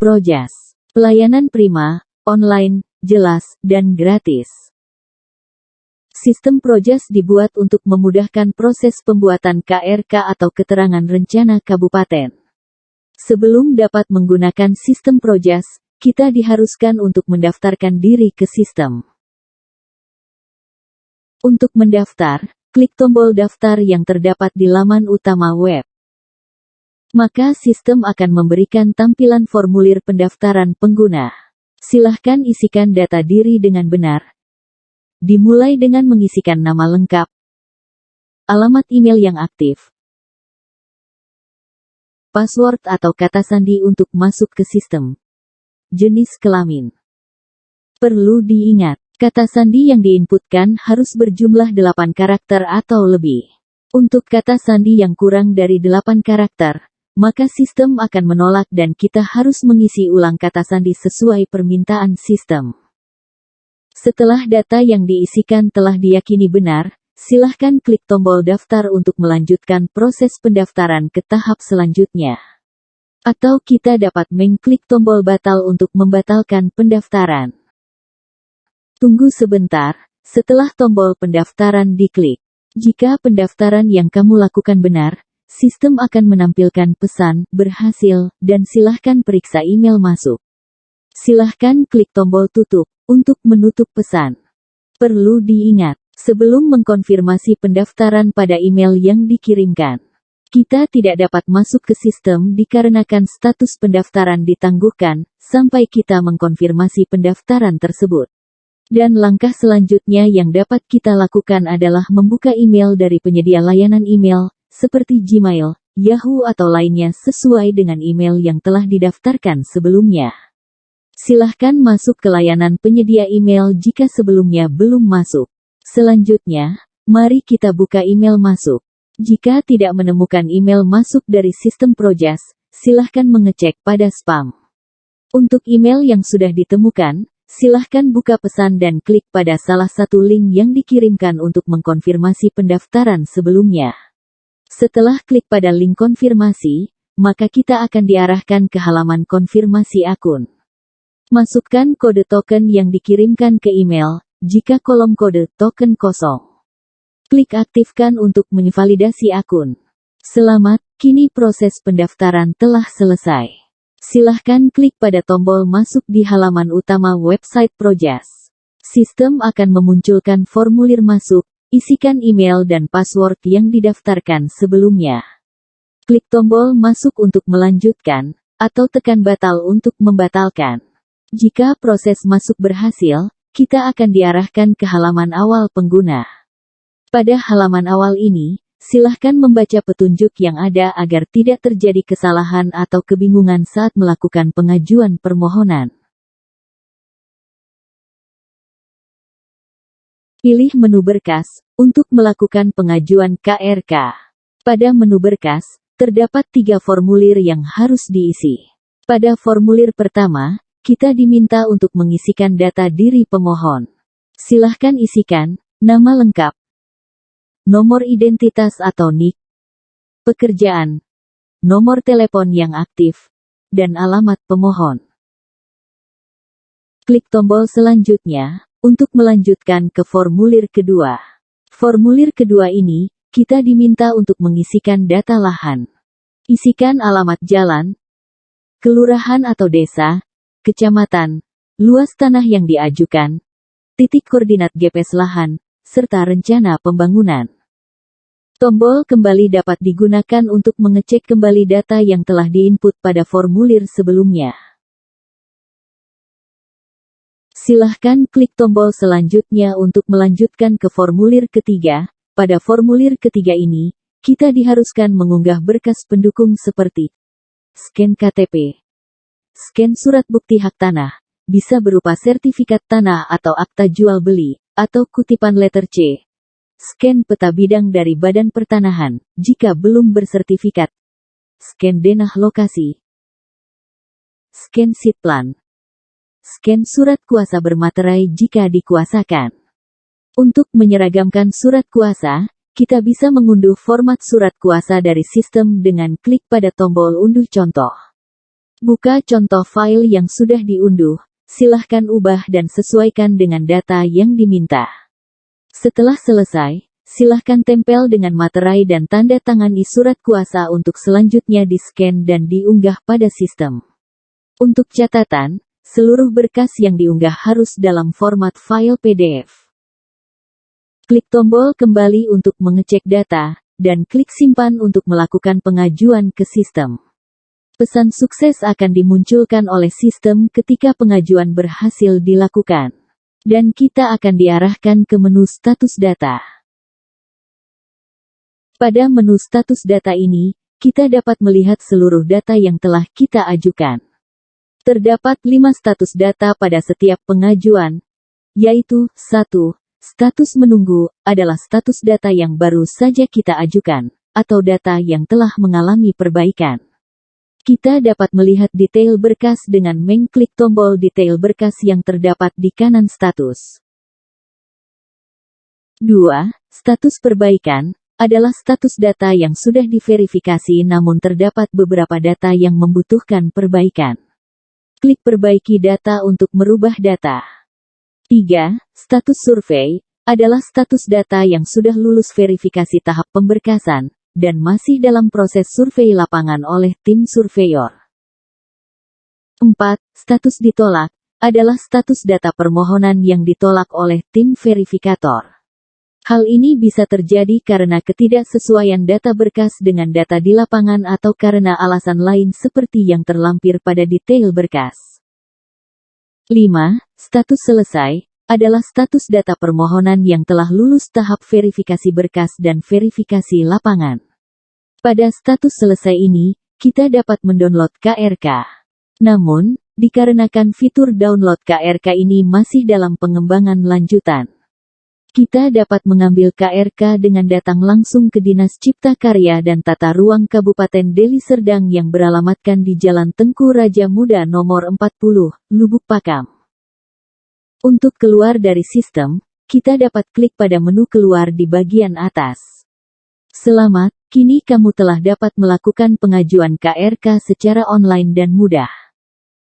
Projas. Pelayanan prima, online, jelas, dan gratis. Sistem Projas dibuat untuk memudahkan proses pembuatan KRK atau Keterangan Rencana Kabupaten. Sebelum dapat menggunakan sistem Projas, kita diharuskan untuk mendaftarkan diri ke sistem. Untuk mendaftar, klik tombol daftar yang terdapat di laman utama web. Maka sistem akan memberikan tampilan formulir pendaftaran pengguna. Silahkan isikan data diri dengan benar. Dimulai dengan mengisikan nama lengkap, alamat email yang aktif, password atau kata sandi untuk masuk ke sistem, jenis kelamin. Perlu diingat, kata sandi yang diinputkan harus berjumlah 8 karakter atau lebih. Untuk kata sandi yang kurang dari 8 karakter, maka sistem akan menolak dan kita harus mengisi ulang kata sandi sesuai permintaan sistem. Setelah data yang diisikan telah diyakini benar, silahkan klik tombol daftar untuk melanjutkan proses pendaftaran ke tahap selanjutnya. Atau kita dapat mengklik tombol batal untuk membatalkan pendaftaran. Tunggu sebentar, setelah tombol pendaftaran diklik. Jika pendaftaran yang kamu lakukan benar, sistem akan menampilkan pesan, berhasil, dan silahkan periksa email masuk. Silahkan klik tombol tutup untuk menutup pesan. Perlu diingat, sebelum mengkonfirmasi pendaftaran pada email yang dikirimkan, kita tidak dapat masuk ke sistem dikarenakan status pendaftaran ditangguhkan sampai kita mengkonfirmasi pendaftaran tersebut. Dan langkah selanjutnya yang dapat kita lakukan adalah membuka email dari penyedia layanan email, seperti Gmail, Yahoo atau lainnya sesuai dengan email yang telah didaftarkan sebelumnya. Silahkan masuk ke layanan penyedia email jika sebelumnya belum masuk. Selanjutnya, mari kita buka email masuk. Jika tidak menemukan email masuk dari sistem Projas, silahkan mengecek pada spam. Untuk email yang sudah ditemukan, silahkan buka pesan dan klik pada salah satu link yang dikirimkan untuk mengkonfirmasi pendaftaran sebelumnya. Setelah klik pada link konfirmasi, maka kita akan diarahkan ke halaman konfirmasi akun. Masukkan kode token yang dikirimkan ke email, jika kolom kode token kosong. Klik aktifkan untuk menvalidasi akun. Selamat, kini proses pendaftaran telah selesai. Silahkan klik pada tombol masuk di halaman utama website Projas. Sistem akan memunculkan formulir masuk, isikan email dan password yang didaftarkan sebelumnya. Klik tombol masuk untuk melanjutkan, atau tekan batal untuk membatalkan. Jika proses masuk berhasil, kita akan diarahkan ke halaman awal pengguna. Pada halaman awal ini, silahkan membaca petunjuk yang ada agar tidak terjadi kesalahan atau kebingungan saat melakukan pengajuan permohonan. Pilih menu berkas untuk melakukan pengajuan KRK. Pada menu berkas, terdapat 3 formulir yang harus diisi. Pada formulir pertama, kita diminta untuk mengisikan data diri pemohon. Silahkan isikan nama lengkap, nomor identitas atau NIK, pekerjaan, nomor telepon yang aktif, dan alamat pemohon. Klik tombol selanjutnya untuk melanjutkan ke formulir kedua. Formulir kedua ini, kita diminta untuk mengisikan data lahan. Isikan alamat jalan, kelurahan atau desa, kecamatan, luas tanah yang diajukan, titik koordinat GPS lahan, serta rencana pembangunan. Tombol kembali dapat digunakan untuk mengecek kembali data yang telah diinput pada formulir sebelumnya. Silahkan klik tombol selanjutnya untuk melanjutkan ke formulir ketiga. Pada formulir ketiga ini, kita diharuskan mengunggah berkas pendukung seperti scan KTP, scan surat bukti hak tanah, bisa berupa sertifikat tanah atau akta jual beli, atau kutipan letter C. Scan peta bidang dari Badan Pertanahan, jika belum bersertifikat. Scan denah lokasi. Scan sheet plan. Scan surat kuasa bermaterai jika dikuasakan. Untuk menyeragamkan surat kuasa, kita bisa mengunduh format surat kuasa dari sistem dengan klik pada tombol unduh contoh. Buka contoh file yang sudah diunduh, silahkan ubah dan sesuaikan dengan data yang diminta. Setelah selesai, silahkan tempel dengan materai dan tanda tangani surat kuasa untuk selanjutnya di-scan dan diunggah pada sistem. Untuk catatan, seluruh berkas yang diunggah harus dalam format file PDF. Klik tombol kembali untuk mengecek data, dan klik simpan untuk melakukan pengajuan ke sistem. Pesan sukses akan dimunculkan oleh sistem ketika pengajuan berhasil dilakukan. Dan kita akan diarahkan ke menu status data. Pada menu status data ini, kita dapat melihat seluruh data yang telah kita ajukan. Terdapat 5 status data pada setiap pengajuan, yaitu 1. Status menunggu adalah status data yang baru saja kita ajukan, atau data yang telah mengalami perbaikan. Kita dapat melihat detail berkas dengan mengklik tombol detail berkas yang terdapat di kanan status. 2. Status perbaikan adalah status data yang sudah diverifikasi namun terdapat beberapa data yang membutuhkan perbaikan. Klik perbaiki data untuk merubah data. 3. Status survei adalah status data yang sudah lulus verifikasi tahap pemberkasan, dan masih dalam proses survei lapangan oleh tim surveyor. 4. Status ditolak adalah status data permohonan yang ditolak oleh tim verifikator. Hal ini bisa terjadi karena ketidaksesuaian data berkas dengan data di lapangan atau karena alasan lain seperti yang terlampir pada detail berkas. 5. Status selesai adalah status data permohonan yang telah lulus tahap verifikasi berkas dan verifikasi lapangan. Pada status selesai ini, kita dapat mendownload KRK. Namun, dikarenakan fitur download KRK ini masih dalam pengembangan lanjutan, kita dapat mengambil KRK dengan datang langsung ke Dinas Cipta Karya dan Tata Ruang Kabupaten Deli Serdang yang beralamatkan di Jalan Tengku Raja Muda nomor 40, Lubuk Pakam. Untuk keluar dari sistem, kita dapat klik pada menu keluar di bagian atas. Selamat, kini kamu telah dapat melakukan pengajuan KRK secara online dan mudah.